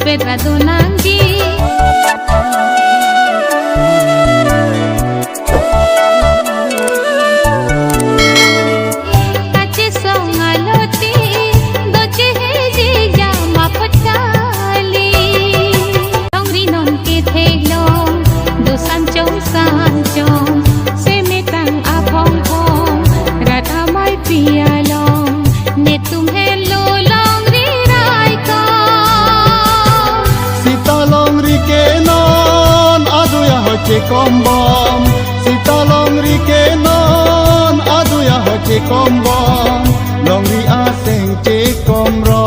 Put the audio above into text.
Radonanggi Kache songaloti doche heji jama patali Tongri non ke thelong do sanchong sanchong se metang apong pong radha mai pialong ne tumhe lo long ri rai ko Hoche kombom Sita longri ke non aduya hoche kombom Longri aseng che komro